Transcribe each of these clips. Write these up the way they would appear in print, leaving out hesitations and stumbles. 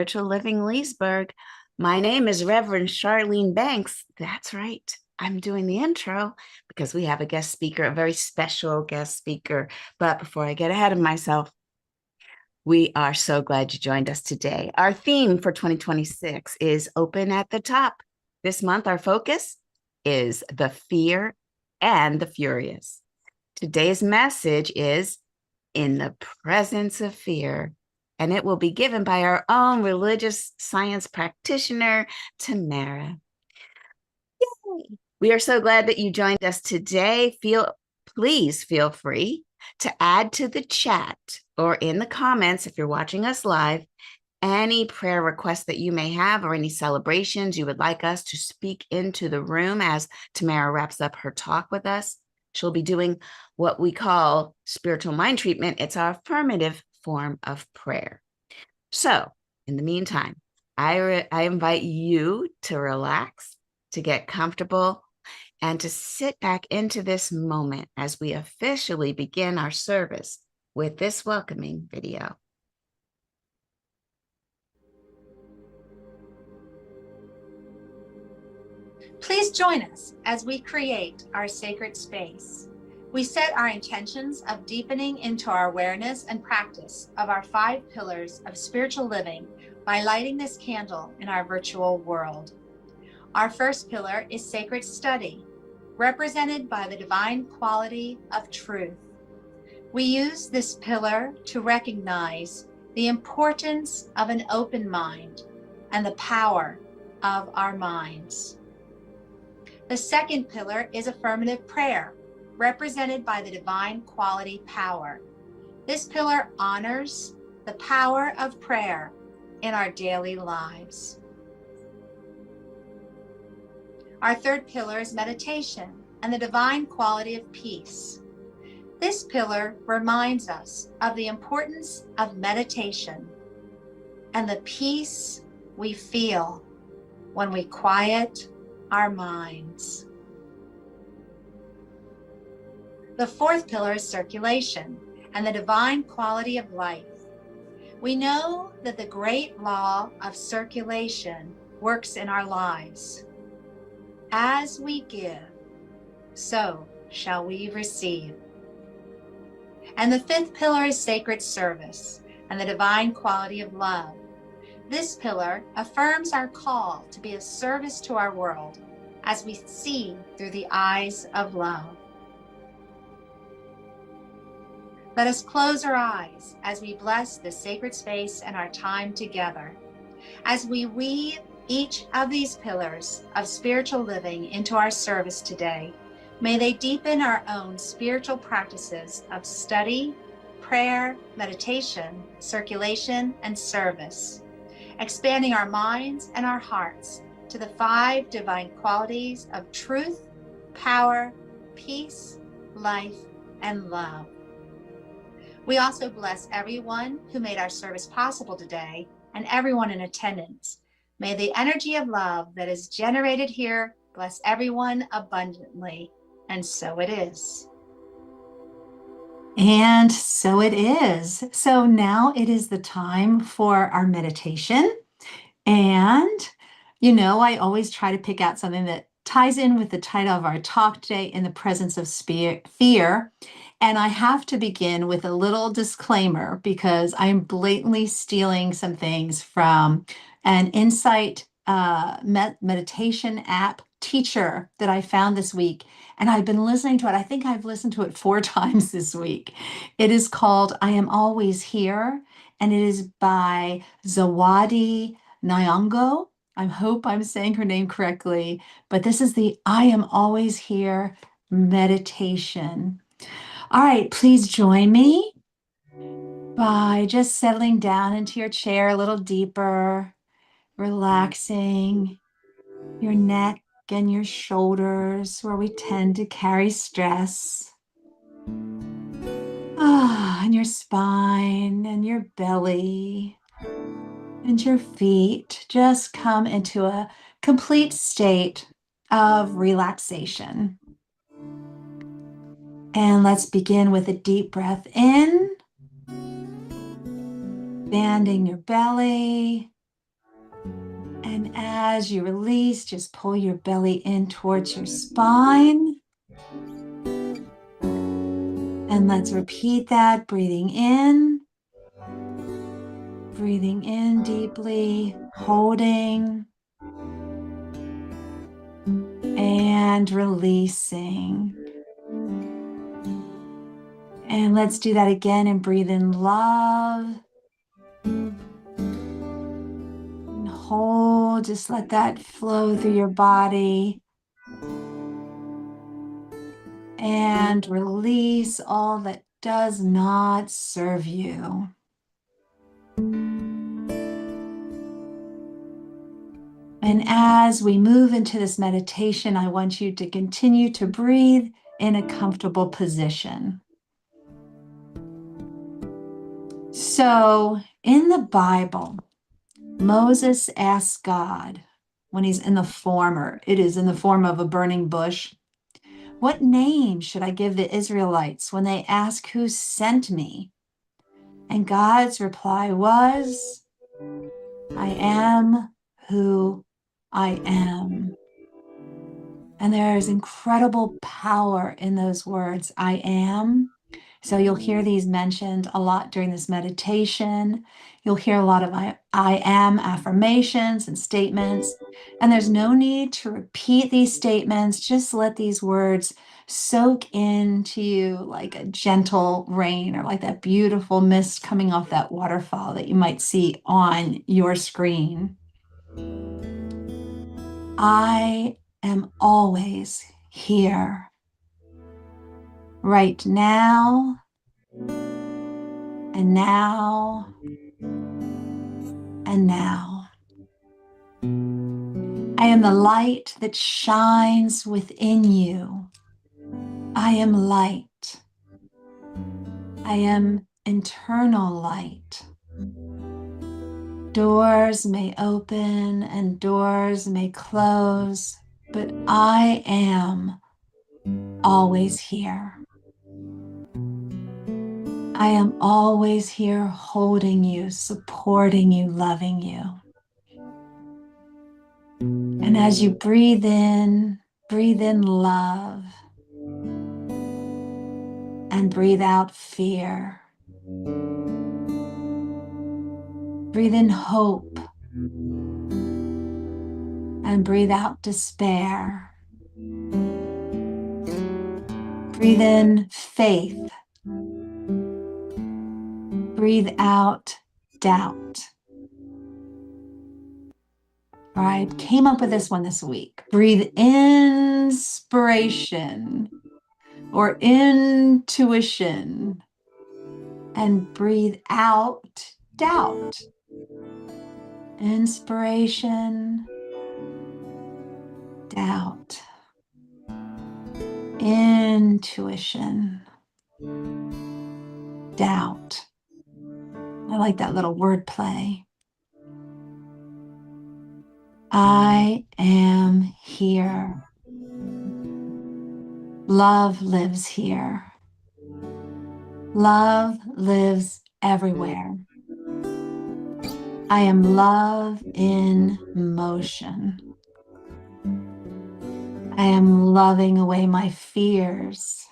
Spiritual Living Leesburg. My name is Reverend Charlene Banks. That's right. I'm doing the intro because we have a guest speaker, a very special guest speaker. But before I get ahead of myself, we are so glad you joined us today. Our theme for 2026 is Open at the Top. This month, our focus is the fear and the furious. Today's message is in the presence of fear, and it will be given by our own religious science practitioner, Tamara. Yay. We are so glad that you joined us today. Please feel free to add to the chat or in the comments if you're watching us live any prayer requests that you may have or any celebrations you would like us to speak into the room as Tamara wraps up her talk with us. She'll be doing what we call spiritual mind treatment. It's our affirmative form of prayer. So in the meantime, I invite you to relax, to get comfortable, and to sit back into this moment as we officially begin our service with this welcoming video. Please join us as we create our sacred space. We set our intentions of deepening into our awareness and practice of our 5 pillars of spiritual living by lighting this candle in our virtual world. Our first pillar is sacred study, represented by the divine quality of truth. We use this pillar to recognize the importance of an open mind and the power of our minds. The second pillar is affirmative prayer, represented by the divine quality power. This pillar honors the power of prayer in our daily lives. Our third pillar is meditation and the divine quality of peace. This pillar reminds us of the importance of meditation and the peace we feel when we quiet our minds. The fourth pillar is circulation and the divine quality of life. We know that the great law of circulation works in our lives. As we give, so shall we receive. And the fifth pillar is sacred service and the divine quality of love. This pillar affirms our call to be of service to our world as we see through the eyes of love. Let us close our eyes as we bless this sacred space and our time together. As we weave each of these pillars of spiritual living into our service today, may they deepen our own spiritual practices of study, prayer, meditation, circulation, and service, expanding our minds and our hearts to the 5 divine qualities of truth, power, peace, life, and love. We also bless everyone who made our service possible today and everyone in attendance. May the energy of love that is generated here bless everyone abundantly. And so it is. And so it is. So now it is the time for our meditation. And, I always try to pick out something that ties in with the title of our talk today, In the Presence of Fear. And I have to begin with a little disclaimer because I'm blatantly stealing some things from an Insight meditation app teacher that I found this week. And I've been listening to it. I think I've listened to it 4 times this week. It is called I Am Always Here, and it is by Zawadi Nyong'o. I hope I'm saying her name correctly, but this is the I Am Always Here meditation. All right, please join me by just settling down into your chair a little deeper, relaxing your neck and your shoulders where we tend to carry stress. And your spine and your belly and your feet just come into a complete state of relaxation. And let's begin with a deep breath in, expanding your belly, as you release, just pull your belly in towards your spine. And let's repeat that, breathing in deeply, holding, and releasing. And let's do that again and breathe in love. And hold, just let that flow through your body. And release all that does not serve you. And as we move into this meditation, I want you to continue to breathe in a comfortable position. So in the Bible, Moses asked God when he's in the form, or it is in the form of a burning bush, what name should I give the Israelites when they ask who sent me? And God's reply was, I am who I am. And there is incredible power in those words, I am. So you'll hear these mentioned a lot during this meditation. You'll hear a lot of I am affirmations and statements. And there's no need to repeat these statements. Just let these words soak into you like a gentle rain or like that beautiful mist coming off that waterfall that you might see on your screen. I am always here, right now, and now, and now. I am the light that shines within you. I am light. I am internal light. Doors may open and doors may close, but I am always here. I am always here holding you, supporting you, loving you. And as you breathe in love and breathe out fear. Breathe in hope and breathe out despair. Breathe in faith. Breathe out doubt. All right, came up with this one this week. Breathe inspiration or intuition and breathe out doubt. Inspiration, doubt. Intuition, doubt. I like that little wordplay. I am here. Love lives here. Love lives everywhere. I am love in motion. I am loving away my fears.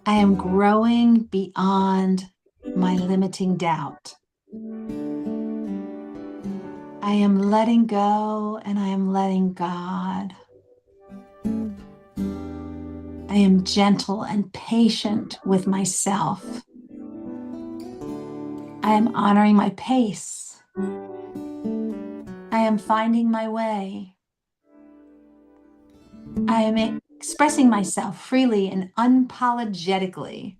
I am growing beyond my limiting doubt. I am letting go and I am letting God. I am gentle and patient with myself. I am honoring my pace. I am finding my way. I am expressing myself freely and unapologetically.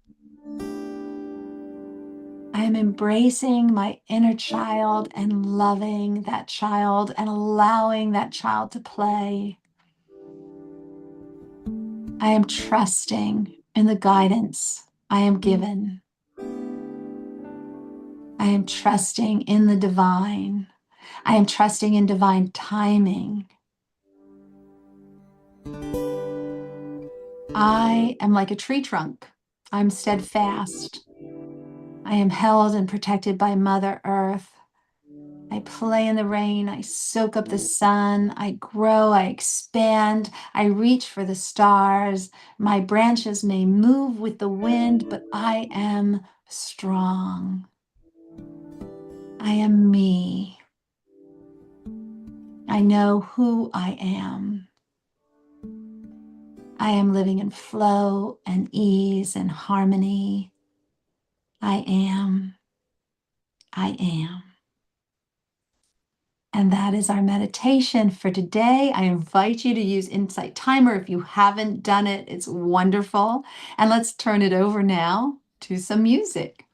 I am embracing my inner child and loving that child and allowing that child to play. I am trusting in the guidance I am given. I am trusting in the divine. I am trusting in divine timing. I am like a tree trunk. I'm steadfast. I am held and protected by Mother Earth, I play in the rain. I soak up the sun. I grow. I expand. I reach for the stars. My branches may move with the wind, but I am strong. I am me. I know who I am. I am living in flow and ease and harmony. I am. I am. And that is our meditation for today. I invite you to use Insight Timer if you haven't done it. It's wonderful. And let's turn it over now to some music.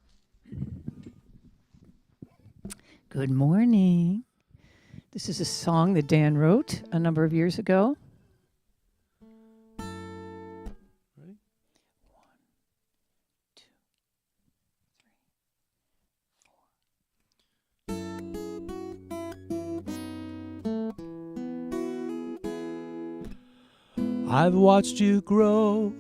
Good morning. This is a song that Dan wrote a number of years ago. Ready? 1, 2, 3, 4. I've watched you grow,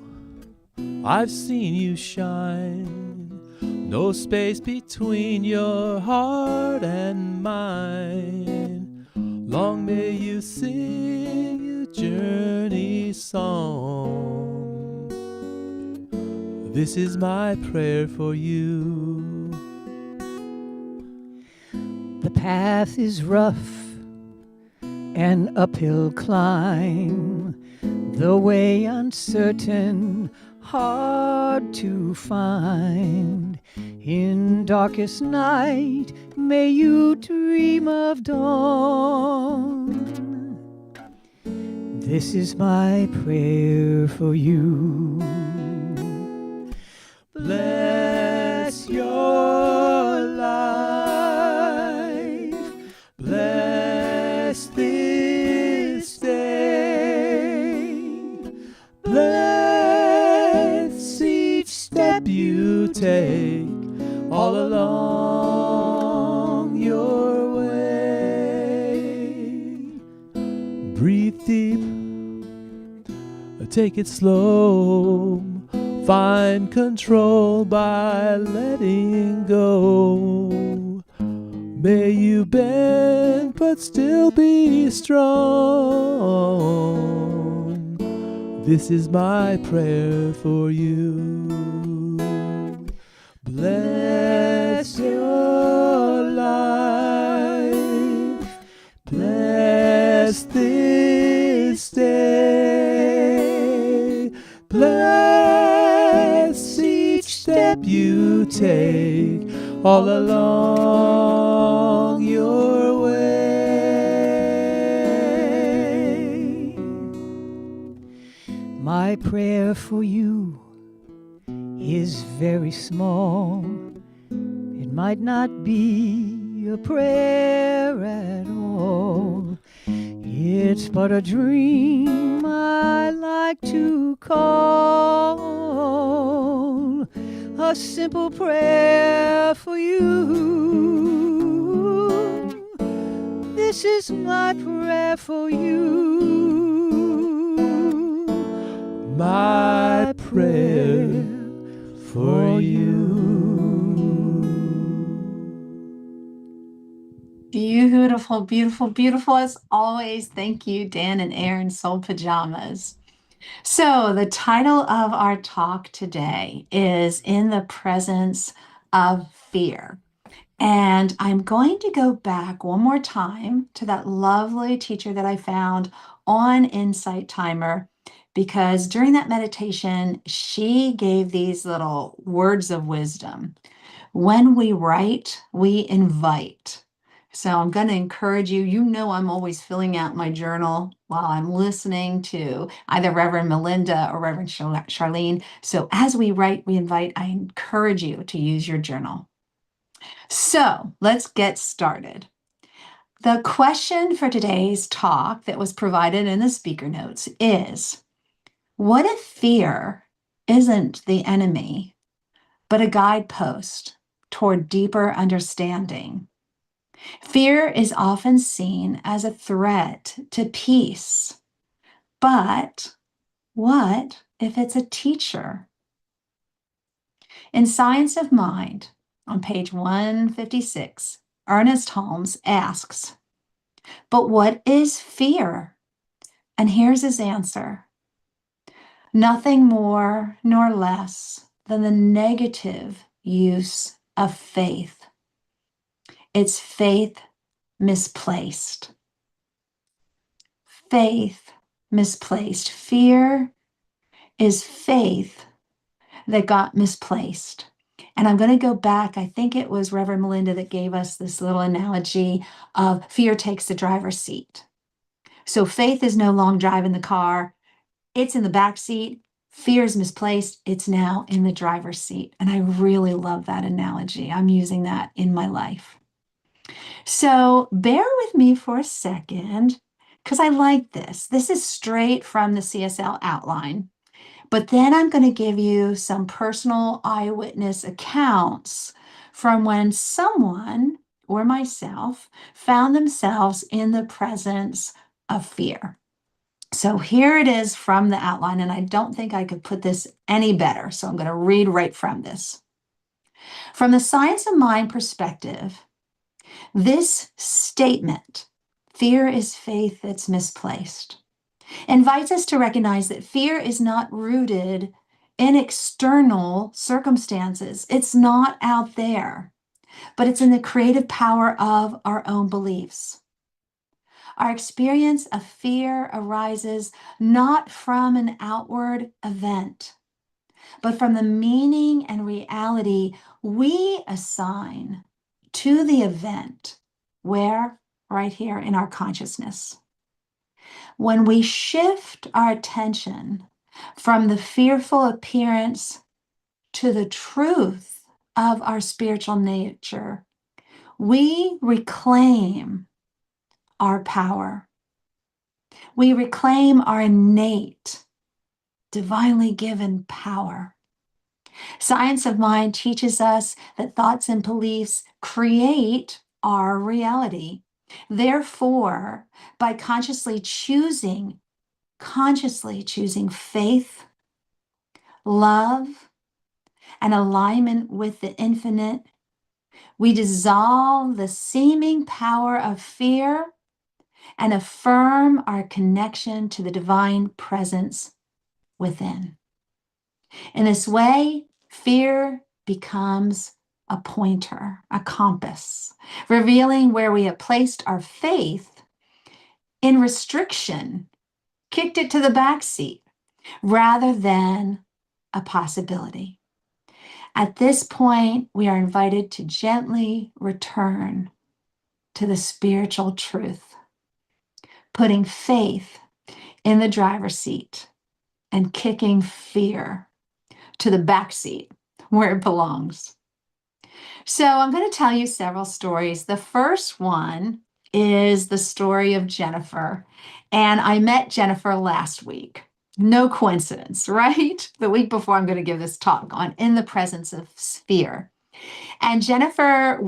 I've seen you shine. No space between your heart and mine. Long may you sing your journey song. This is my prayer for you. The path is rough, an uphill climb, the way uncertain, hard to find. In darkest night, may you dream of dawn. This is my prayer for you. Bless your life. Bless this day. Bless each step you take all along your way. Breathe deep, take it slow. Find control by letting go. May you bend but still be strong. This is my prayer for you. Bless your life. Bless this day. Bless each step you take all along your way. My prayer for you is very small. It might not be a prayer at all. It's but a dream I like to call a simple prayer for you. This is my prayer for you. My prayer for you. Beautiful, beautiful, beautiful as always. Thank you, Dan and Erin Soul Pajamas. So the title of our talk today is In the Presence of Fear. And I'm going to go back one more time to that lovely teacher that I found on Insight Timer, because during that meditation, she gave these little words of wisdom. When we write, we invite. So I'm going to encourage you. You know, I'm always filling out my journal while I'm listening to either Reverend Melinda or Reverend Charlene. So as we write, we invite. I encourage you to use your journal. So let's get started. The question for today's talk that was provided in the speaker notes is, what if fear isn't the enemy, but a guidepost toward deeper understanding? Fear is often seen as a threat to peace. But what if it's a teacher? In Science of Mind, on page 156, Ernest Holmes asks, but what is fear? And here's his answer. Nothing more nor less than the negative use of faith. It's faith misplaced. Faith misplaced. Fear is faith that got misplaced. And I'm going to go back. I think it was Reverend Melinda that gave us this little analogy of fear takes the driver's seat. So faith is no longer driving the car. It's in the back seat. Fear is misplaced. It's now in the driver's seat. And I really love that analogy. I'm using that in my life. So bear with me for a second because I like this. This is straight from the CSL outline. But then I'm going to give you some personal eyewitness accounts from when someone or myself found themselves in the presence of fear. So here it is from the outline, and I don't think I could put this any better. So I'm going to read right from this. From the science of mind perspective, this statement, fear is faith that's misplaced, invites us to recognize that fear is not rooted in external circumstances. It's not out there, but it's in the creative power of our own beliefs. Our experience of fear arises not from an outward event, but from the meaning and reality we assign to the event, where? Right here in our consciousness. When we shift our attention from the fearful appearance to the truth of our spiritual nature, we reclaim our power. We reclaim our innate, divinely given power. Science of mind teaches us that thoughts and beliefs create our reality. Therefore, by consciously choosing faith, love, and alignment with the infinite, we dissolve the seeming power of fear and affirm our connection to the divine presence within. In this way, fear becomes a pointer, a compass, revealing where we have placed our faith in restriction, kicked it to the back seat, rather than a possibility. At this point, we are invited to gently return to the spiritual truth, putting faith in the driver's seat and kicking fear to the back seat where it belongs. So I'm going to tell you several stories. The first one is the story of Jennifer. And I met Jennifer last week. No coincidence, right? The week before I'm going to give this talk on In the Presence of Fear. And Jennifer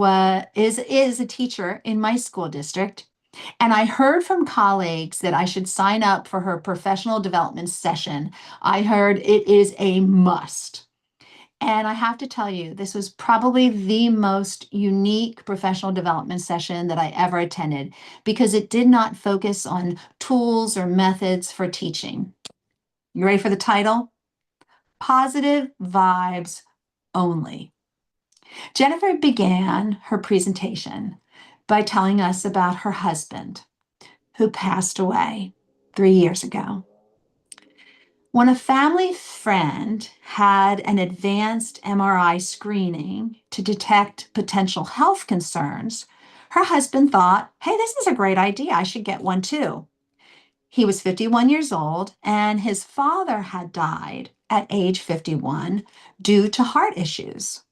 is a teacher in my school district. And I heard from colleagues that I should sign up for her professional development session. I heard it is a must. And I have to tell you, this was probably the most unique professional development session that I ever attended because it did not focus on tools or methods for teaching. You ready for the title? Positive vibes only. Jennifer began her presentation by telling us about her husband who passed away 3 years ago. When a family friend had an advanced MRI screening to detect potential health concerns, her husband thought, hey, this is a great idea. I should get one too. He was 51 years old, and his father had died at age 51 due to heart issues.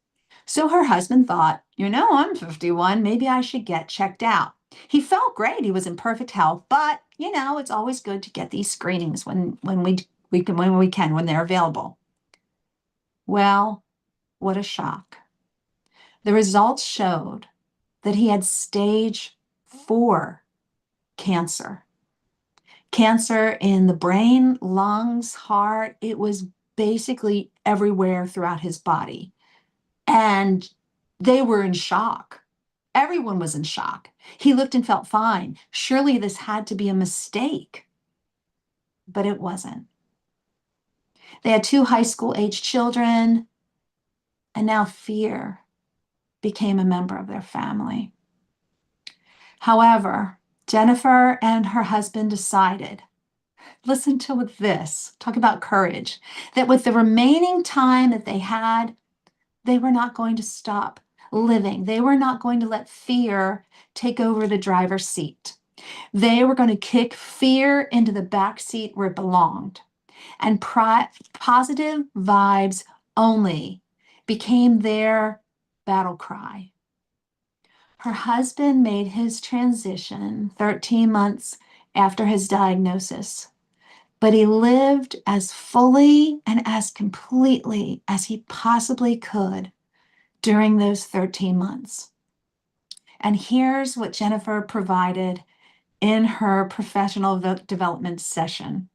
So her husband thought, I'm 51, maybe I should get checked out. He felt great. He was in perfect health, but it's always good to get these screenings when we can, when they're available. Well, what a shock. The results showed that he had stage 4 cancer. Cancer in the brain, lungs, heart. It was basically everywhere throughout his body. And they were in shock. Everyone was in shock. He looked and felt fine. Surely this had to be a mistake. But it wasn't. They had 2 high school age children, and now fear became a member of their family. However, Jennifer and her husband decided, listen to this, talk about courage, that with the remaining time that they had, they were not going to stop living. They were not going to let fear take over the driver's seat. They were going to kick fear into the back seat where it belonged. And positive vibes only became their battle cry. Her husband made his transition 13 months after his diagnosis, but he lived as fully and as completely as he possibly could during those 13 months. And here's what Jennifer provided in her professional development session.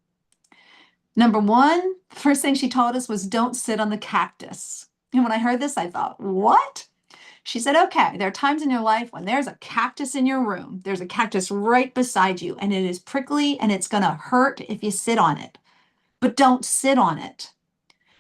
Number one, the first thing she told us was don't sit on the cactus. And when I heard this, I thought, what? She said, okay, there are times in your life when there's a cactus in your room. There's a cactus right beside you, and it is prickly and it's going to hurt if you sit on it. But don't sit on it.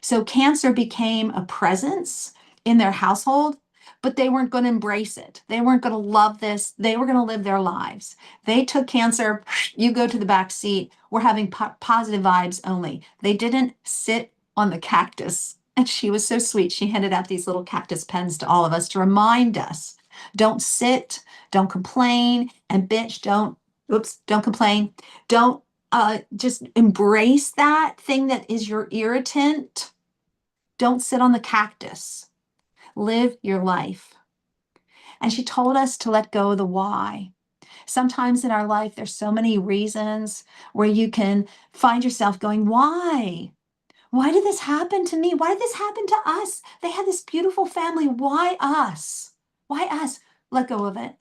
So cancer became a presence in their household, but they weren't going to embrace it. They weren't going to love this. They were going to live their lives. They took cancer. You go to the back seat. We're having positive vibes only. They didn't sit on the cactus. And she was so sweet. She handed out these little cactus pens to all of us to remind us, don't sit, don't complain, and bitch, don't complain. Don't just embrace that thing that is your irritant. Don't sit on the cactus. Live your life. And she told us to let go of the why. Sometimes in our life, there's so many reasons where you can find yourself going, why? Why did this happen to me? Why did this happen to us? They had this beautiful family. Why us? Why us? Let go of it.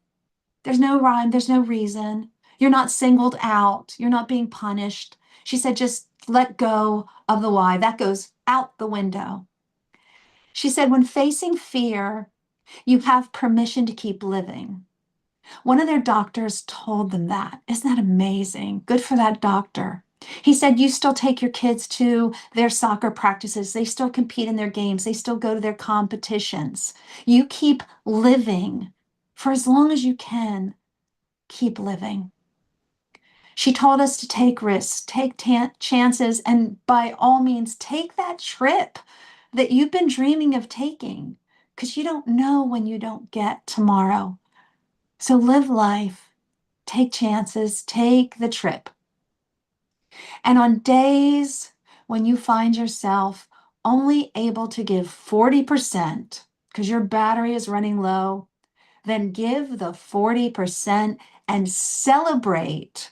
There's no rhyme. There's no reason. You're not singled out. You're not being punished. She said, just let go of the why. That goes out the window. She said, when facing fear, you have permission to keep living. One of their doctors told them that. Isn't that amazing? Good for that doctor. He said, you still take your kids to their soccer practices. They still compete in their games. They still go to their competitions. You keep living for as long as you can. Keep living. She told us to take risks, take chances, and by all means, take that trip that you've been dreaming of taking, because you don't know when you don't get tomorrow. So live life, take chances, take the trip. And on days when you find yourself only able to give 40% because your battery is running low, then give the 40% and celebrate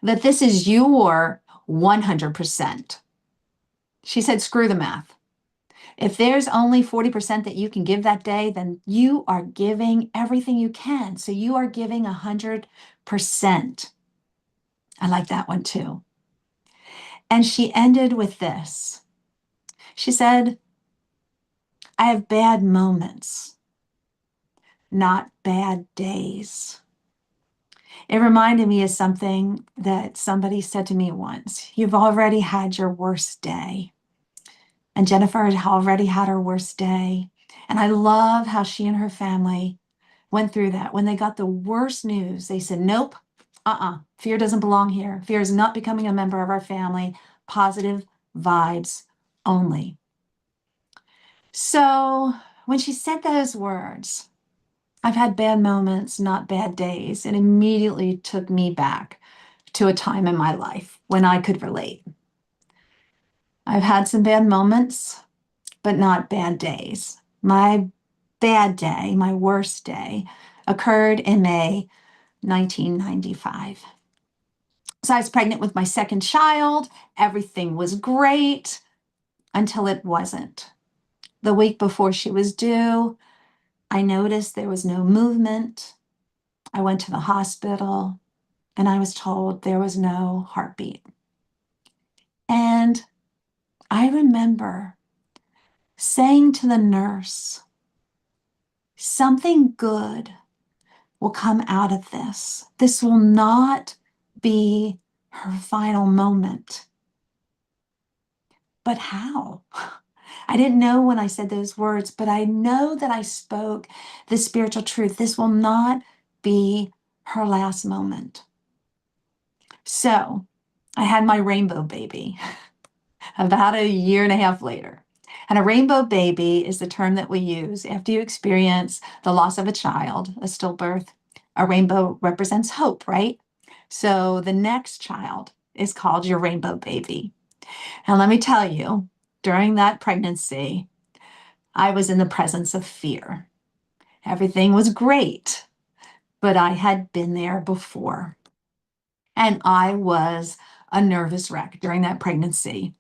that this is your 100%. She said, screw the math. If there's only 40% that you can give that day, then you are giving everything you can. So you are giving 100%. I like that one too. And she ended with this. She said, I have bad moments, not bad days. It reminded me of something that somebody said to me once. You've already had your worst day. And Jennifer had already had her worst day. And I love how she and her family went through that. When they got the worst news, they said, nope, fear doesn't belong here. Fear is not becoming a member of our family. Positive vibes only. So when she said those words, I've had bad moments, not bad days, it immediately took me back to a time in my life when I could relate. I've had some bad moments, but not bad days. My bad day, my worst day, occurred in May 1995. So I was pregnant with my second child. Everything was great until it wasn't. The week before she was due, I noticed there was no movement. I went to the hospital and I was told there was no heartbeat. And I remember saying to the nurse, something good will come out of this. This will not be her final moment. But how? I didn't know when I said those words, but I know that I spoke the spiritual truth. This will not be her last moment. So I had my rainbow baby about a year and a half later. And a rainbow baby is the term that we use after you experience the loss of a child, a stillbirth. A rainbow represents hope, right? So the next child is called your rainbow baby. And let me tell you, during that pregnancy, I was in the presence of fear. Everything was great, but I had been there before. And I was a nervous wreck during that pregnancy.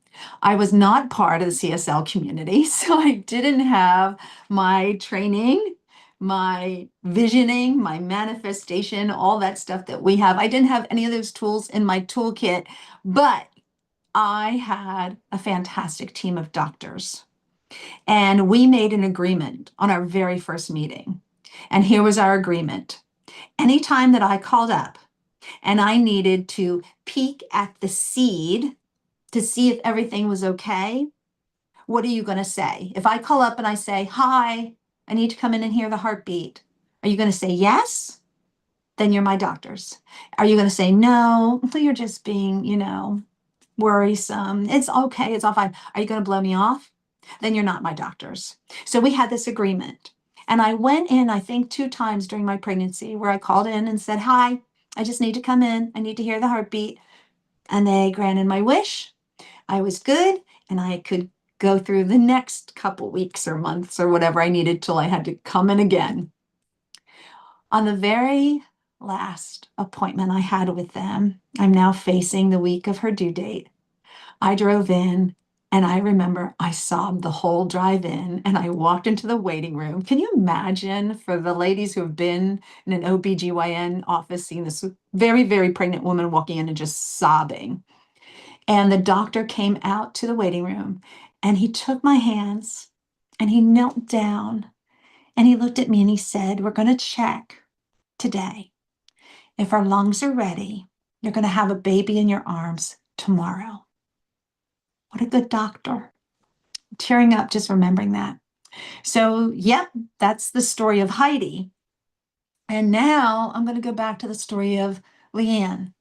I was not part of the CSL community, so I didn't have my training, my visioning, my manifestation, all that stuff that we have. I didn't have any of those tools in my toolkit, but I had a fantastic team of doctors. And we made an agreement on our very first meeting. And here was our agreement. Anytime that I called up and I needed to peek at the seed to see if everything was okay, what are you going to say? If I call up and I say, hi, I need to come in and hear the heartbeat, are you going to say yes? Then you're my doctors. Are you going to say no? You're just being, worrisome. It's okay. It's all fine. Are you going to blow me off? Then you're not my doctors. So we had this agreement. And I went in, I think 2 times during my pregnancy where I called in and said, hi, I just need to come in. I need to hear the heartbeat. And they granted my wish. I was good. And I could go through the next couple weeks or months or whatever I needed till I had to come in again. On the very last appointment I had with them, I'm now facing the week of her due date. I drove in and I remember I sobbed the whole drive in and I walked into the waiting room. Can you imagine, for the ladies who have been in an OBGYN office, seeing this very, very pregnant woman walking in and just sobbing? And the doctor came out to the waiting room and he took my hands and he knelt down and he looked at me and he said, we're going to check today. If our lungs are ready, you're going to have a baby in your arms tomorrow. What a good doctor. I'm tearing up just remembering that. So, yep, that's the story of Heidi. And now I'm going to go back to the story of Leanne.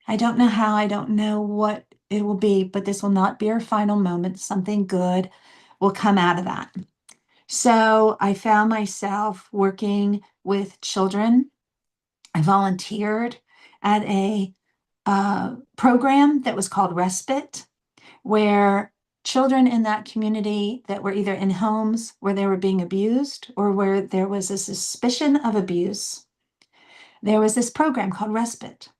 I don't know how, I don't know what it will be, but this will not be our final moment. Something good will come out of that. So I found myself working with children. I volunteered at a program that was called Respite, where children in that community that were either in homes where they were being abused or where there was a suspicion of abuse, there was this program called Respite.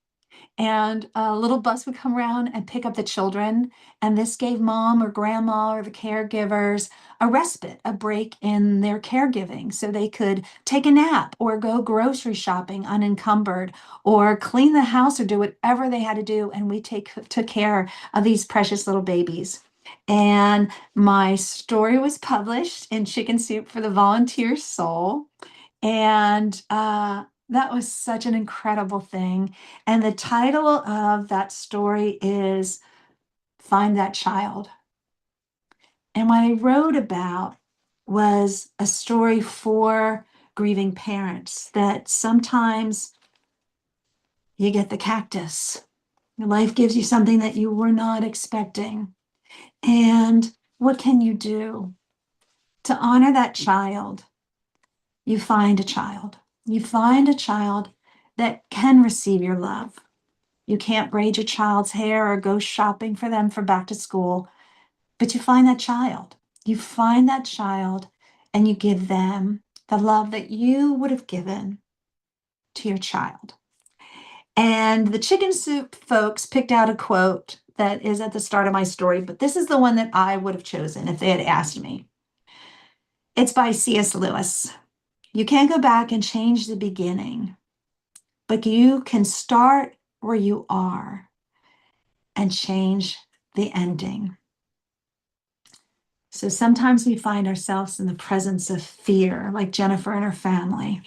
And a little bus would come around and pick up the children. And this gave mom or grandma or the caregivers a respite, a break in their caregiving so they could take a nap or go grocery shopping unencumbered or clean the house or do whatever they had to do. And we took care of these precious little babies. And my story was published in Chicken Soup for the Volunteer Soul. And that was such an incredible thing. And the title of that story is Find That Child. And what I wrote about was a story for grieving parents, that sometimes you get the cactus. Your life gives you something that you were not expecting. And what can you do to honor that child? You find a child. You find a child that can receive your love. You can't braid your child's hair or go shopping for them for back to school, but you find that child. You find that child and you give them the love that you would have given to your child. And the Chicken Soup folks picked out a quote that is at the start of my story, but this is the one that I would have chosen if they had asked me. It's by C.S. Lewis. You can't go back and change the beginning, but you can start where you are and change the ending. So sometimes we find ourselves in the presence of fear, like Jennifer and her family.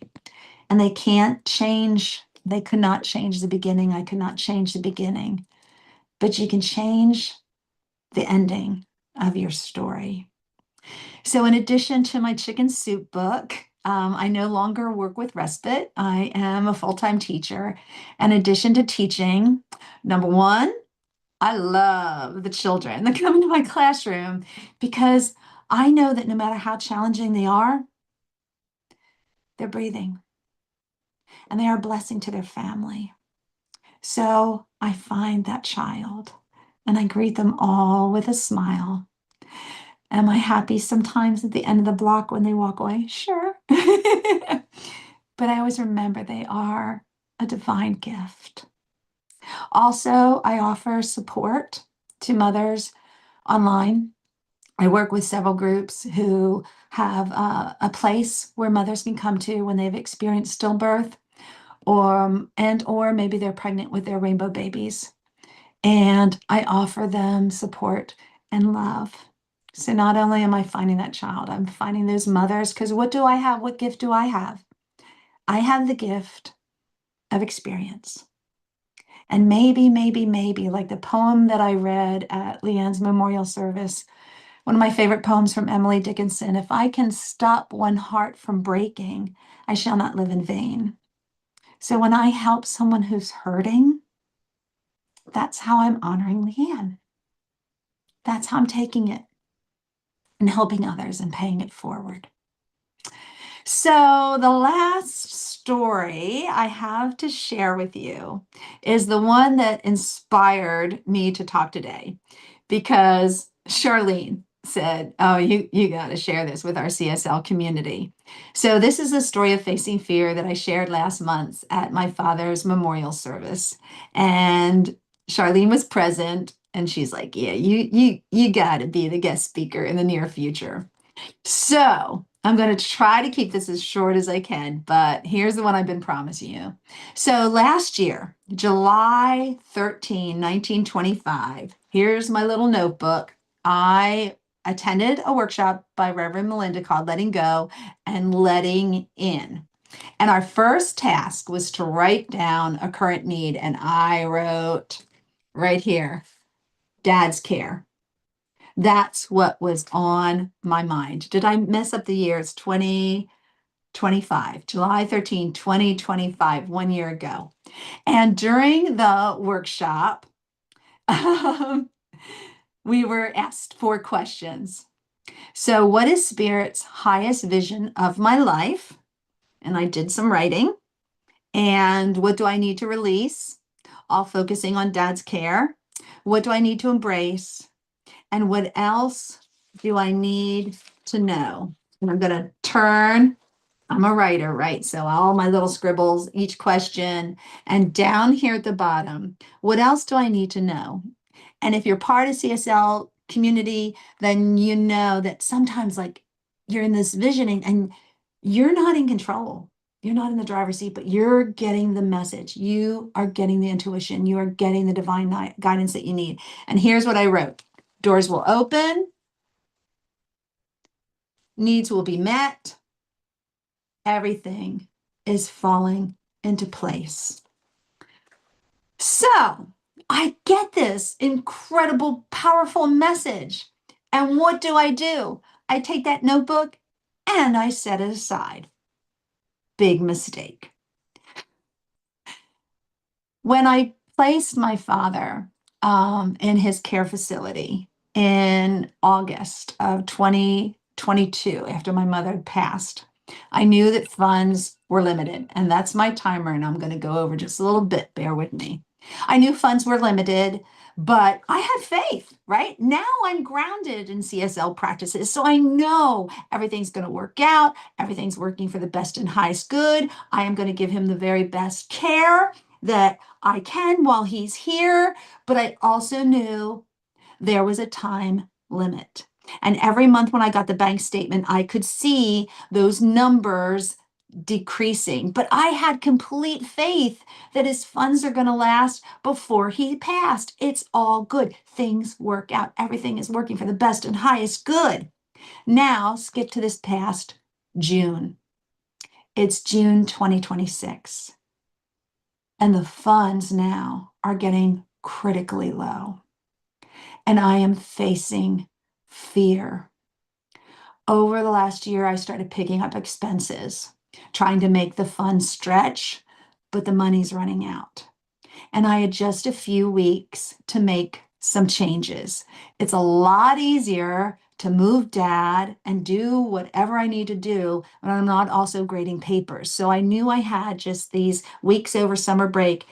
and they can't change. They could not change the beginning. I could not change the beginning, but you can change the ending of your story. So, in addition to my chicken soup book, I no longer work with respite. I am a full-time teacher. In addition to teaching, number one, I love the children that come into my classroom because I know that no matter how challenging they are, they're breathing and they are a blessing to their family. So I find that child and I greet them all with a smile. Am I happy sometimes at the end of the block when they walk away? Sure. But I always remember they are a divine gift. Also, I offer support to mothers online. I work with several groups who have a place where mothers can come to when they've experienced stillbirth or maybe they're pregnant with their rainbow babies. And I offer them support and love. So not only am I finding that child, I'm finding those mothers, because what do I have? What gift do I have? I have the gift of experience. And maybe, like the poem that I read at Leanne's memorial service, one of my favorite poems from Emily Dickinson, if I can stop one heart from breaking, I shall not live in vain. So when I help someone who's hurting, that's how I'm honoring Leanne. That's how I'm taking it and helping others and paying it forward. So the last story I have to share with you is the one that inspired me to talk today, because Charlene said, oh, you got to share this with our CSL community. So this is a story of facing fear that I shared last month at my father's memorial service. And Charlene was present and she's like, yeah, you got to be the guest speaker in the near future. So I'm going to try to keep this as short as I can, but here's the one I've been promising you. So last year, July 13, 1925, here's my little notebook. I attended a workshop by Reverend Melinda called Letting Go and Letting In. And our first task was to write down a current need. And I wrote right here, Dad's care. That's what was on my mind. Did I mess up the year? It's 2025, July 13, 2025, 1 year ago. And during the workshop, we were asked 4 questions. So, what is Spirit's highest vision of my life? And I did some writing. And what do I need to release? All focusing on Dad's care. What do I need to embrace? And what else do I need to know? And I'm going to turn, I'm a writer, right? So all my little scribbles, each question, and down here at the bottom, what else do I need to know? And if you're part of CSL community, then you know that sometimes like you're in this visioning and you're not in control. You're not in the driver's seat, but you're getting the message. You are getting the intuition. You are getting the divine guidance that you need. And here's what I wrote. Doors will open, needs will be met, everything is falling into place. So I get this incredible, powerful message. And what do? I take that notebook and I set it aside. Big mistake. When I placed my father in his care facility in August of 2022, after my mother had passed, I knew that funds were limited. And that's my timer. And I'm going to go over just a little bit. Bear with me. I knew funds were limited, but I had faith, right? Now I'm grounded in CSL practices. So I know everything's going to work out. Everything's working for the best and highest good. I am going to give him the very best care that I can while he's here. But I also knew there was a time limit. And every month when I got the bank statement, I could see those numbers decreasing. But I had complete faith that his funds are going to last before he passed. It's all good. Things work out. Everything is working for the best and highest good. Now, skip to this past June. It's June 2026, and the funds now are getting critically low. And I am facing fear. Over the last year, I started picking up expenses, trying to make the funds stretch, but the money's running out. And I had just a few weeks to make some changes. It's a lot easier to move dad and do whatever I need to do when I'm not also grading papers. So I knew I had just these weeks over summer break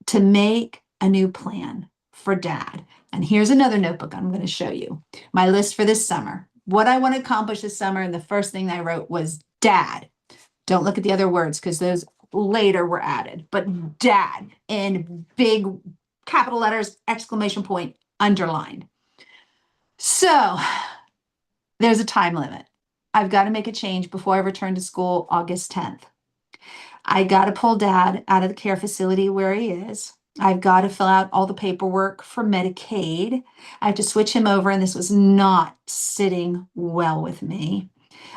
to make a new plan for dad. And here's another notebook I'm going to show you. My list for this summer. What I want to accomplish this summer. And the first thing I wrote was dad. Don't look at the other words because those later were added, but dad in big capital letters, exclamation point, underlined. So there's a time limit. I've got to make a change before I return to school August 10th. I got to pull dad out of the care facility where he is. I've got to fill out all the paperwork for Medicaid. I have to switch him over, and this was not sitting well with me.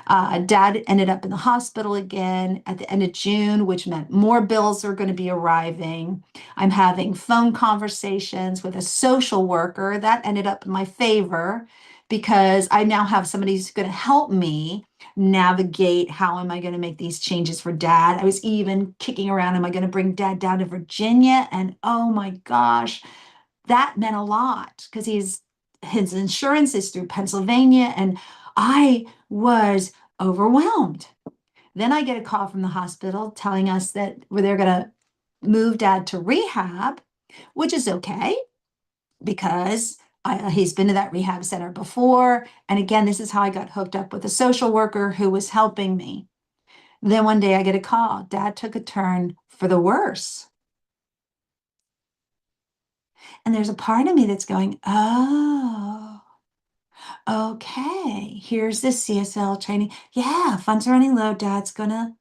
Dad ended up in the hospital again at the end of June, which meant more bills are going to be arriving. I'm having phone conversations with a social worker. That ended up in my favor because I now have somebody who's going to help me navigate how am I going to make these changes for dad. I was even kicking around, am I going to bring dad down to Virginia? And oh my gosh, that meant a lot because his insurance is through Pennsylvania, and I was overwhelmed. Then I get a call from the hospital telling us that they're going to move dad to rehab, which is okay because he's been to that rehab center before. And again, this is how I got hooked up with a social worker who was helping me. Then one day I get a call. Dad took a turn for the worse. And there's a part of me that's going, oh, okay, here's this CSL training. Yeah, funds are running low. Dad's gonna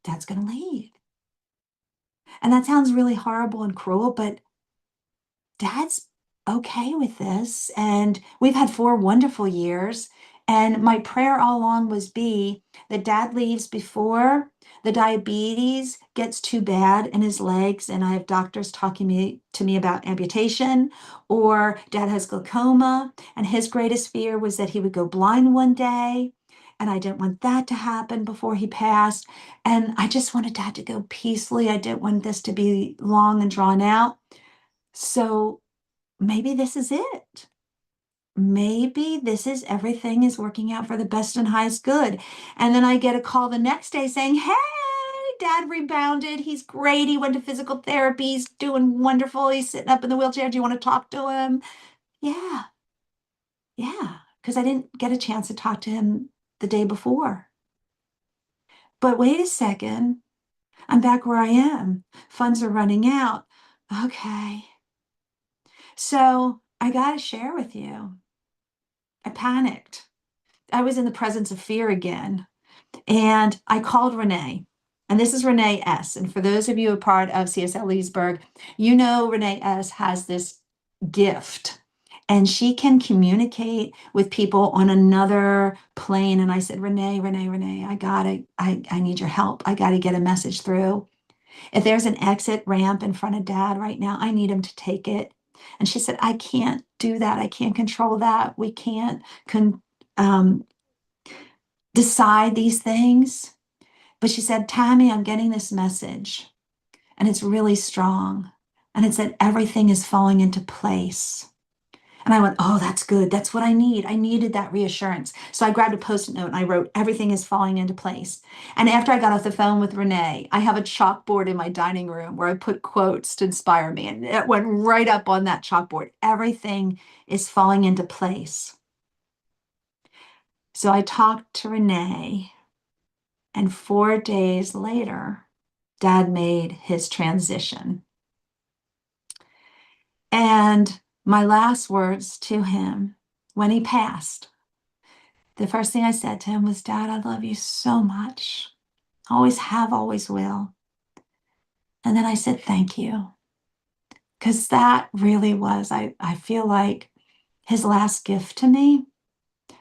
leave. And that sounds really horrible and cruel, but dad's okay with this. And we've had 4 wonderful years. And my prayer all along was that dad leaves before the diabetes gets too bad in his legs. And I have doctors talking to me about amputation, or dad has glaucoma. And his greatest fear was that he would go blind one day. And I didn't want that to happen before he passed. And I just wanted dad to go peacefully. I didn't want this to be long and drawn out. So maybe this is it. Maybe this is everything is working out for the best and highest good. And then I get a call the next day saying, hey, dad rebounded. He's great. He went to physical therapy. He's doing wonderful. He's sitting up in the wheelchair. Do you want to talk to him? Yeah. Yeah. Because I didn't get a chance to talk to him the day before. But wait a second. I'm back where I am. Funds are running out. Okay. So I got to share with you. I panicked. I was in the presence of fear again. And I called Renee. And this is Renee S. And for those of you who are part of CSL Leesburg, you know Renee S. has this gift. And she can communicate with people on another plane. And I said, Renee, I need your help. I got to get a message through. If there's an exit ramp in front of dad right now, I need him to take it. And she said, I can't do that. I can't control that. We can't decide these things. But she said, Tammy, I'm getting this message and it's really strong. And it said, everything is falling into place. And I went, oh, that's good. That's what I need. I needed that reassurance. So I grabbed a Post-it note and I wrote, everything is falling into place. And after I got off the phone with Renee, I have a chalkboard in my dining room where I put quotes to inspire me. And it went right up on that chalkboard. Everything is falling into place. So I talked to Renee, and 4 days later, dad made his transition. And my last words to him when he passed, the first thing I said to him was, Dad, I love you so much. Always have, always will. And then I said, thank you. Because that really was, I feel like his last gift to me.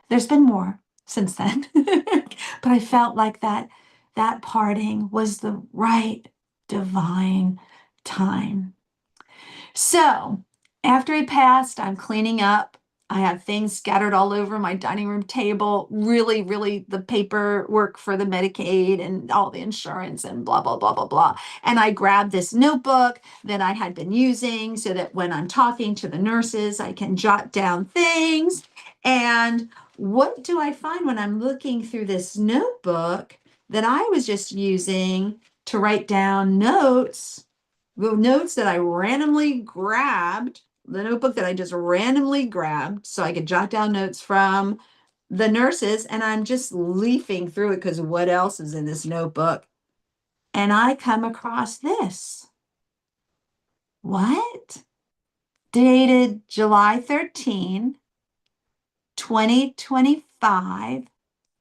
There's been more since then, but I felt like that that parting was the right divine time. So after he passed, I'm cleaning up. I have things scattered all over my dining room table, really the paperwork for the Medicaid and all the insurance and blah, blah, blah, blah, blah. And I grabbed this notebook that I had been using so that when I'm talking to the nurses, I can jot down things. And what do I find when I'm looking through this notebook that I was just using to write down notes? The notes that I randomly grabbed, the notebook that I just randomly grabbed so I could jot down notes from the nurses, and I'm just leafing through it because what else is in this notebook? And I come across this. What? Dated July 13, 2025.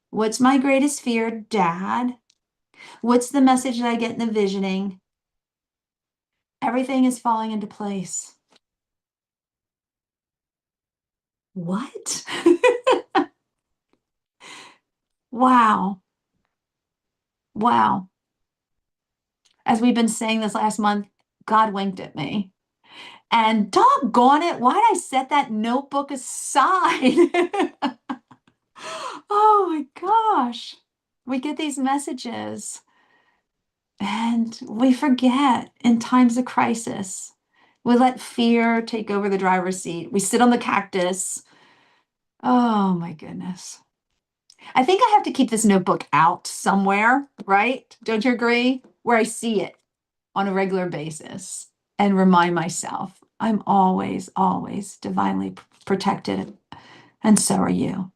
What's my greatest fear, Dad? What's the message that I get in the visioning? Everything is falling into place. What? Wow. Wow. As we've been saying this last month, God winked at me. And doggone it, why'd I set that notebook aside? Oh my gosh. We get these messages and we forget in times of crisis. We let fear take over the driver's seat. We sit on the cactus. Oh my goodness. I think I have to keep this notebook out somewhere, right? Don't you agree? Where I see it on a regular basis and remind myself I'm always divinely protected. And so are you.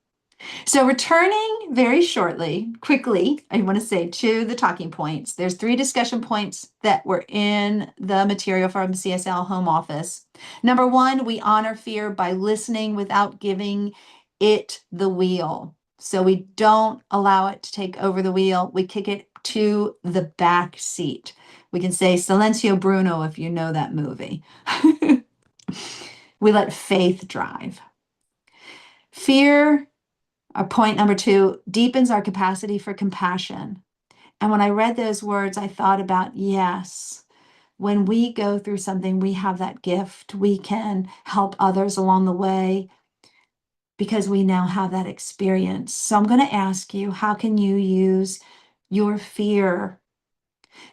So returning very shortly, quickly, I want to say to the talking points. There's 3 discussion points that were in the material from CSL Home Office. Number 1, we honor fear by listening without giving it the wheel. So we don't allow it to take over the wheel. We kick it to the back seat. We can say Silencio Bruno if you know that movie. We let faith drive. Fear, point number 2, deepens our capacity for compassion. And when I read those words, I thought about, yes, when we go through something, we have that gift. We can help others along the way because we now have that experience. So I'm going to ask you, how can you use your fear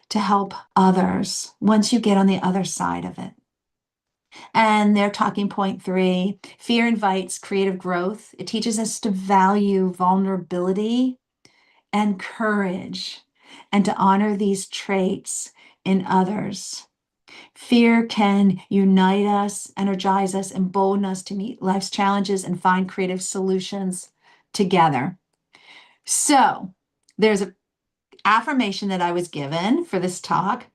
to help others once you get on the other side of it? And they're talking point 3, fear invites creative growth. It teaches us to value vulnerability and courage and to honor these traits in others. Fear can unite us, energize us, embolden us to meet life's challenges and find creative solutions together. So there's an affirmation that I was given for this talk.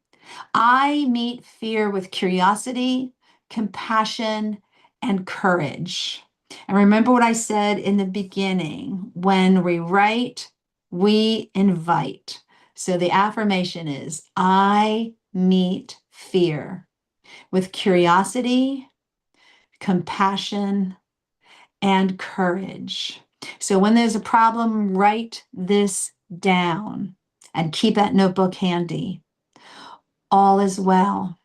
I meet fear with curiosity, compassion, and courage. And remember what I said in the beginning, when we write, we invite. So the affirmation is, I meet fear with curiosity, compassion, and courage. So when there's a problem, write this down and keep that notebook handy. All is well.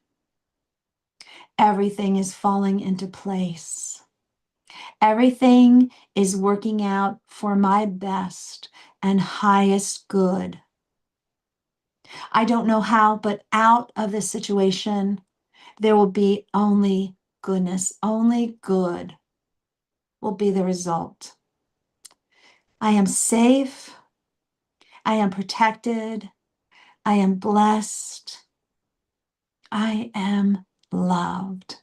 Everything is falling into place. Everything is working out for my best and highest good. I don't know how, but out of this situation, there will be only goodness, only good will be the result. I am safe. I am protected. I am blessed. I am loved.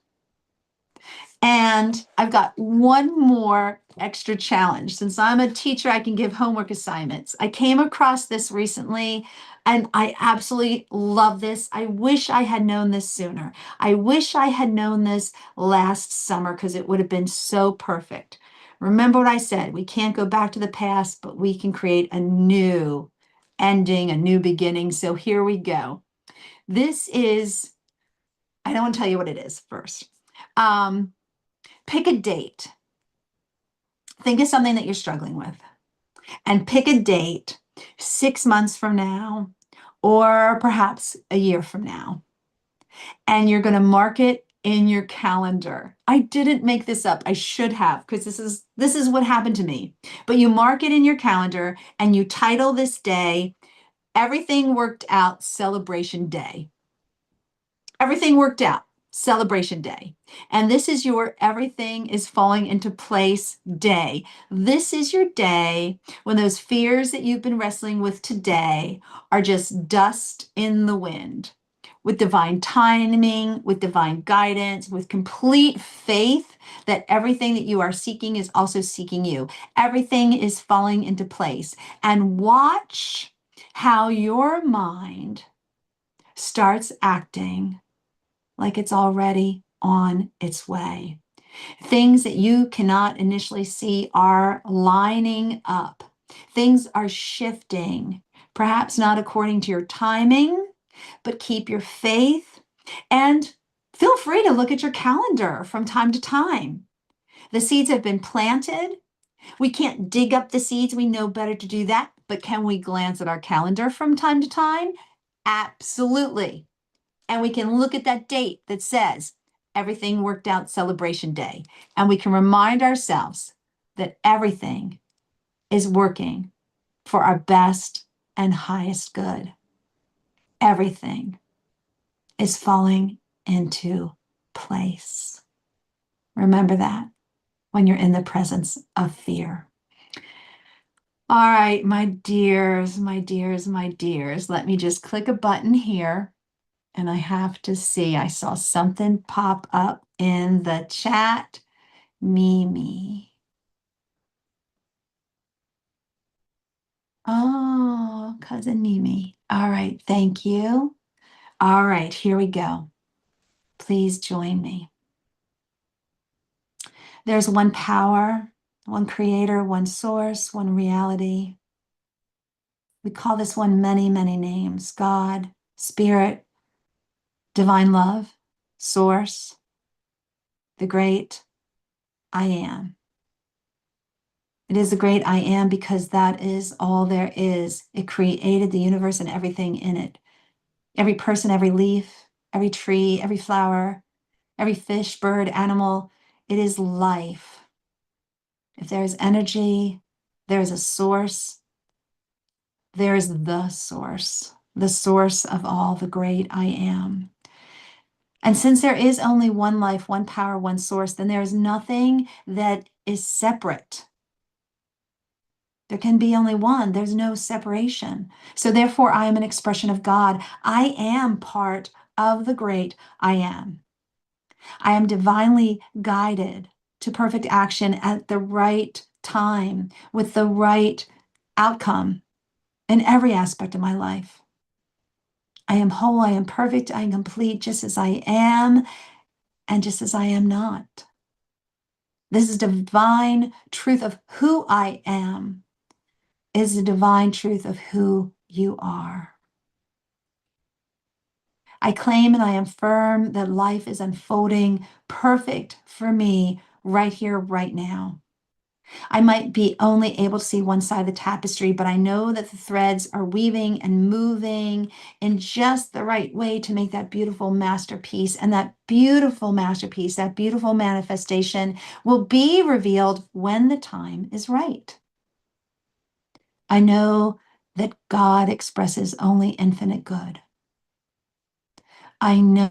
And I've got one more extra challenge. Since I'm a teacher, I can give homework assignments. I came across this recently and I absolutely love this. I wish I had known this sooner. I wish I had known this last summer because it would have been so perfect. Remember what I said, we can't go back to the past, but we can create a new ending, a new beginning. So here we go. This is, I don't want to tell you what it is first. Pick a date. Think of something that you're struggling with and pick a date 6 months from now, or perhaps a year from now. And you're going to mark it in your calendar. I didn't make this up. I should have, because this is what happened to me. But you mark it in your calendar and you title this day Everything Worked Out Celebration Day. Everything worked out. Celebration Day. And this is your everything is falling into place day. This is your day when those fears that you've been wrestling with today are just dust in the wind. With divine timing, with divine guidance, with complete faith that everything that you are seeking is also seeking you. Everything is falling into place. And watch how your mind starts acting like it's already on its way. Things that you cannot initially see are lining up. Things are shifting, perhaps not according to your timing, but keep your faith and feel free to look at your calendar from time to time. The seeds have been planted. We can't dig up the seeds. We know better to do that. But can we glance at our calendar from time to time? Absolutely. And we can look at that date that says everything worked out celebration day. And we can remind ourselves that everything is working for our best and highest good. Everything is falling into place. Remember that when you're in the presence of fear. All right, my dears, my dears, my dears, let me just click a button here. And I have to see, I saw something pop up in the chat. Mimi. Oh, cousin Mimi. All right, thank you. All right, here we go. Please join me. There's one power, one creator, one source, one reality. We call this one many, many names: God, Spirit, Divine Love, Source, the Great I Am. It is the great I am because that is all there is. It created the universe and everything in it. Every person, every leaf, every tree, every flower, every fish, bird, animal. It is life. If there is energy, there is a source. There is the source of all, the great I am. And since there is only one life, one power, one source, then there is nothing that is separate. There can be only one. There's no separation. So therefore, I am an expression of God. I am part of the great I am. I am divinely guided to perfect action at the right time with the right outcome in every aspect of my life. I am whole, I am perfect, I am complete just as I am and just as I am not. This is divine truth of who I am. Is the divine truth of who you are. I claim and I affirm that life is unfolding perfect for me right here, right now. I might be only able to see one side of the tapestry, but I know that the threads are weaving and moving in just the right way to make that beautiful masterpiece. And that beautiful masterpiece, that beautiful manifestation will be revealed when the time is right. I know that God expresses only infinite good. I know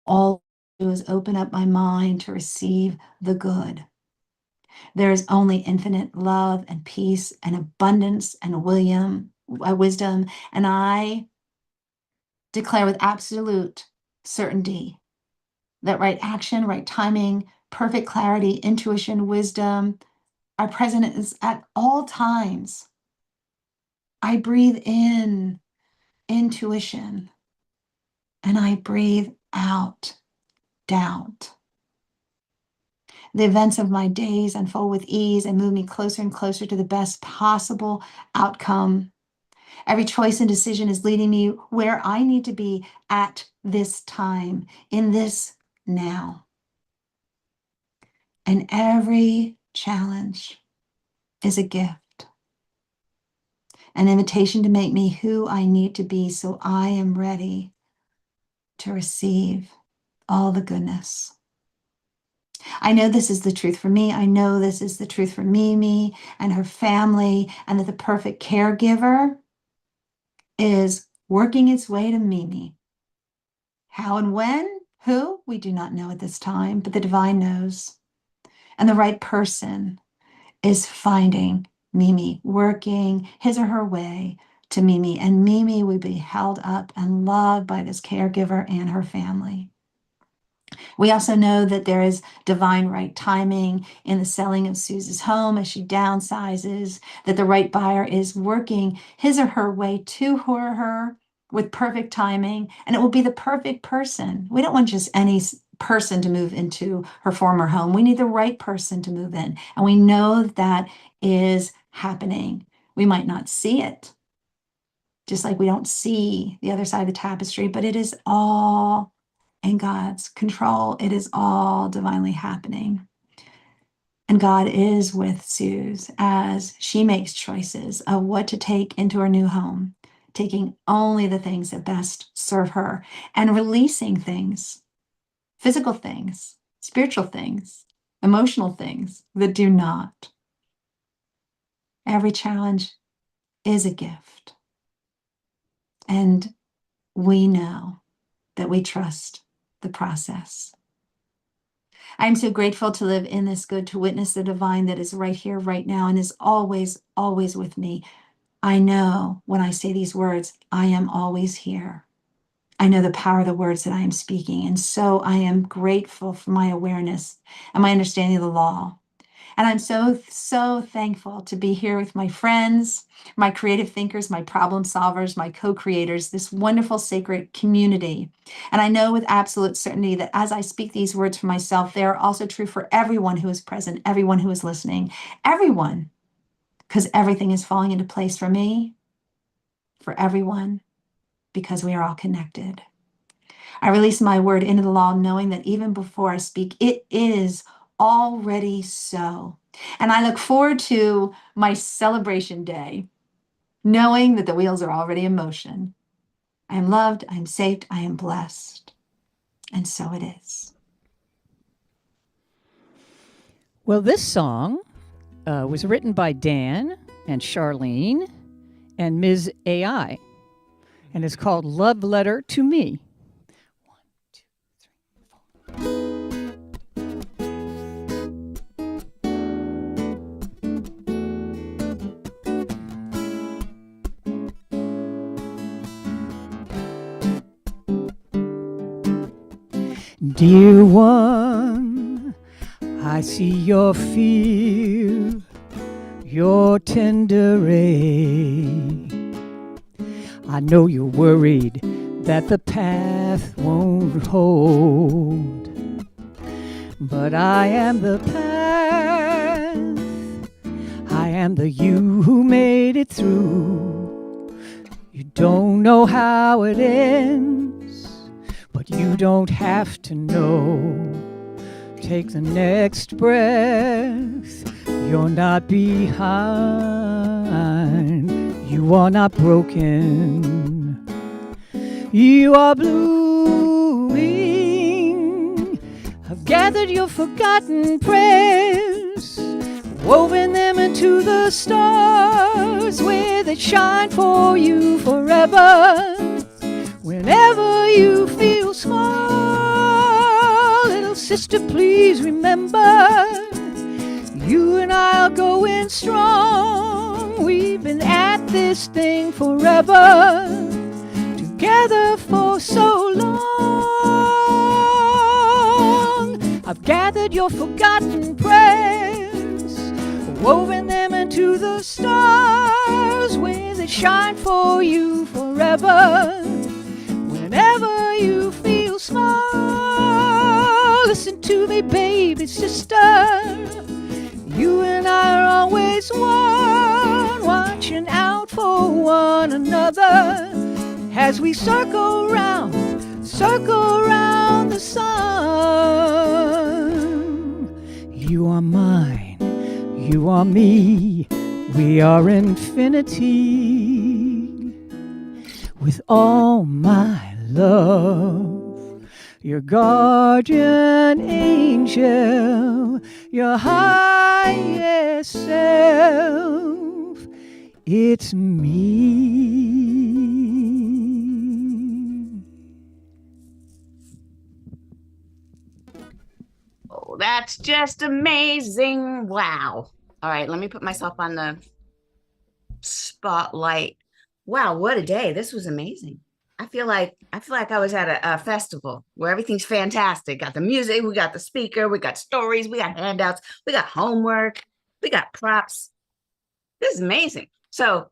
all I do is open up my mind to receive the good. There is only infinite love and peace and abundance and wisdom. And I declare with absolute certainty that right action, right timing, perfect clarity, intuition, wisdom are present at all times. I breathe in intuition and I breathe out doubt. The events of my days unfold with ease and move me closer and closer to the best possible outcome. Every choice and decision is leading me where I need to be at this time, in this now. And every challenge is a gift. an invitation to make me who I need to be so I am ready to receive all the goodness. I know this is the truth for me. I know this is the truth for Mimi and her family, and that the perfect caregiver is working its way to Mimi. How and when, who, we do not know at this time, but the divine knows. And the right person is finding Mimi, working his or her way to Mimi. And Mimi will be held up and loved by this caregiver and her family. We also know that there is divine right timing in the selling of Suze's home as she downsizes, that the right buyer is working his or her way to her with perfect timing, and it will be the perfect person. We don't want just any person to move into her former home. We need the right person to move in, and we know that is happening. We might not see it, just like we don't see the other side of the tapestry, but it is all in God's control. It is all divinely happening. And God is with Suze as she makes choices of what to take into her new home, taking only the things that best serve her and releasing things, physical things, spiritual things, emotional things that do not. Every challenge is a gift. And we know that we trust the process. I'm so grateful to live in this good, to witness the divine that is right here, right now, and is always, always with me. I know when I say these words, I am always here. I know the power of the words that I am speaking. And so I am grateful for my awareness and my understanding of the law. And I'm so, so thankful to be here with my friends, my creative thinkers, my problem solvers, my co-creators, this wonderful sacred community. And I know with absolute certainty that as I speak these words for myself, they are also true for everyone who is present, everyone who is listening, everyone, because everything is falling into place for me, for everyone, because we are all connected. I release my word into the law, knowing that even before I speak, it is already so. And I look forward to my celebration day, knowing that the wheels are already in motion. I am loved, I am saved, I am blessed. And so it is. Well, this song was written by Dan and Charlene and Ms. AI, and it's called Love Letter to Me. 1, 2, 3, 4. Dear one, I see your fear, your tender ache. I know you're worried that the path won't hold, but I am the path. I am the you who made it through. You don't know how it ends, but you don't have to know. Take the next breath. You're not behind. You are not broken. You are blooming. I've gathered your forgotten prayers, woven them into the stars, where they shine for you forever. Whenever you feel small, little sister, please remember, you and I are going strong. We've been at this thing forever, together for so long. I've gathered your forgotten prayers, woven them into the stars, where they shine for you forever. Whenever you feel small, listen to me, baby sister. You and I are always one, watching out for one another as we circle round the sun. You are mine, you are me. We are infinity with all my love. Your guardian angel, your highest self. It's me. Oh, that's just amazing. Wow. All right, let me put myself on the spotlight. Wow, what a day. This was amazing. I feel like I was at a festival where everything's fantastic. Got the music, we got the speaker, we got stories, we got handouts, we got homework, we got props. This is amazing. So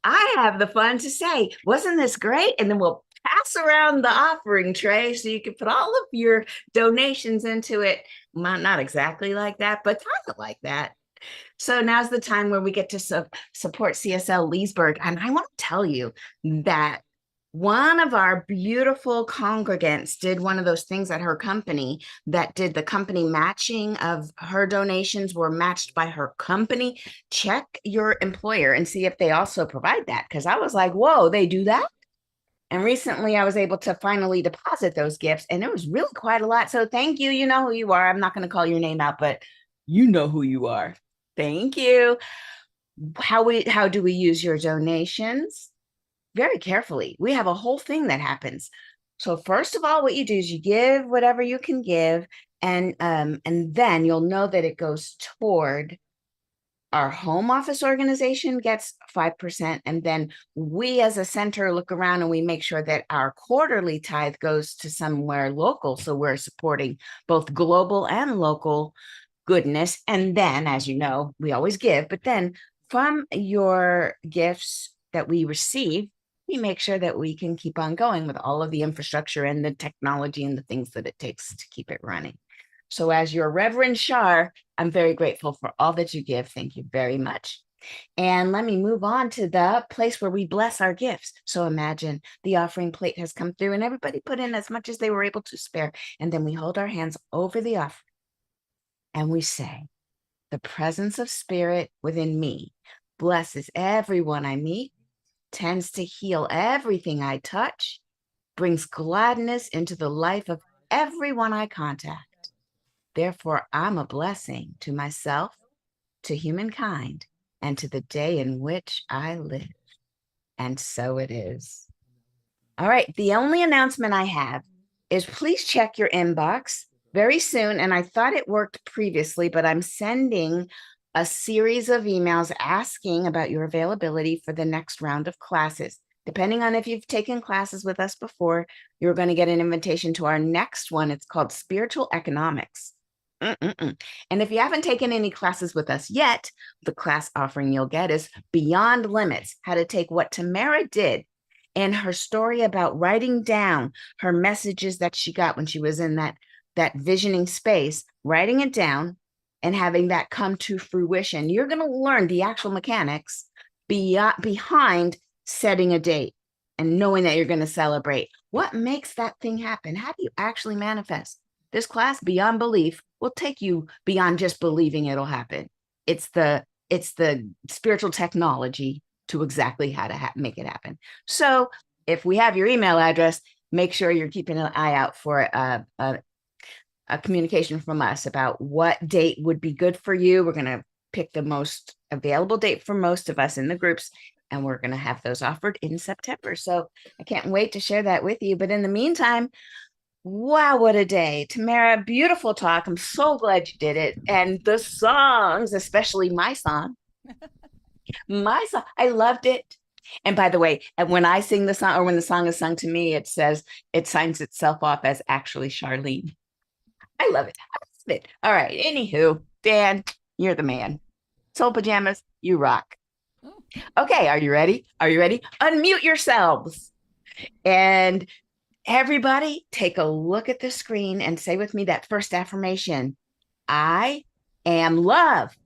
I have the fun to say, wasn't this great? And then we'll pass around the offering tray so you can put all of your donations into it. Not exactly like that, but kind of like that. So now's the time where we get to support CSL Leesburg. And I want to tell you that one of our beautiful congregants did one of those things at her company that did the company matching of her donations were matched by her company. Check your employer and see if they also provide that. Because I was like, whoa, they do that? And recently I was able to finally deposit those gifts, and it was really quite a lot. So thank you. You know who you are. I'm not going to call your name out, but you know who you are. Thank you. How do we use your donations? Very carefully. We have a whole thing that happens. So first of all, what you do is you give whatever you can give, and then you'll know that it goes toward our home office organization gets 5%, and then we as a center look around and we make sure that our quarterly tithe goes to somewhere local. So we're supporting both global and local goodness. And then, as you know, we always give, but then from your gifts that we receive, we make sure that we can keep on going with all of the infrastructure and the technology and the things that it takes to keep it running. So as your Reverend Shar, I'm very grateful for all that you give. Thank you very much. And let me move on to the place where we bless our gifts. So imagine the offering plate has come through and everybody put in as much as they were able to spare. And then we hold our hands over the offering and we say, the presence of spirit within me blesses everyone I meet, tends to heal everything I touch, brings gladness into the life of everyone I contact. Therefore, I'm a blessing to myself, to humankind, and to the day in which I live. And so it is. All right, the only announcement I have is please check your inbox very soon. And I thought it worked previously, but I'm sending a series of emails asking about your availability for the next round of classes. Depending on if you've taken classes with us before, you're going to get an invitation to our next one. It's called Spiritual Economics. And if you haven't taken any classes with us yet, the class offering you'll get is Beyond Limits, how to take what Tamara did in her story about writing down her messages that she got when she was in that visioning space, writing it down and having that come to fruition. You're going to learn the actual mechanics behind setting a date and knowing that you're going to celebrate. What makes that thing happen? How do you actually manifest? This class, Beyond Belief, will take you beyond just believing it'll happen. It's the spiritual technology to exactly how to make it happen. So if we have your email address, make sure you're keeping an eye out for a communication from us about what date would be good for you. We're going to pick the most available date for most of us in the groups, and we're going to have those offered in September. So I can't wait to share that with you. But in the meantime, wow, what a day. Tamara, beautiful talk. I'm so glad you did it. And the songs, especially my song, I loved it. And by the way, when I sing the song or when the song is sung to me, it signs itself off as actually Charlene. I love it. I love it. All right. Anywho, Dan, you're the man. Soul Pajamas, you rock. Okay. Are you ready? Are you ready? Unmute yourselves. And everybody, take a look at the screen and say with me that first affirmation. I am love.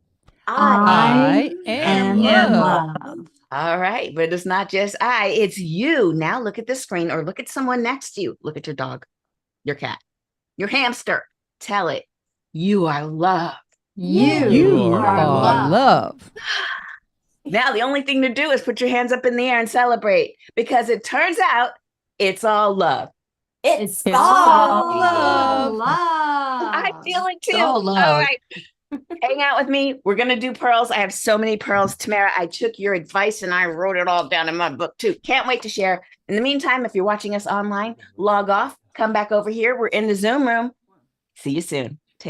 I am love. All right, but it's not just it's you. Now look at the screen or look at someone next to you. Look at your dog, your cat, your hamster. Tell it, you are loved. You You are are love. love. Now, the only thing to do is put your hands up in the air and celebrate because it turns out it's all love. It's It's all all love. love. I feel it too. all All love. right. Hang out with me. We're going to do pearls. I have so many pearls. Tamara, I took your advice and I wrote it all down in my book too. Can't wait to share. In the meantime, if you're watching us online, log off, come back over here. We're in the Zoom room. See you soon.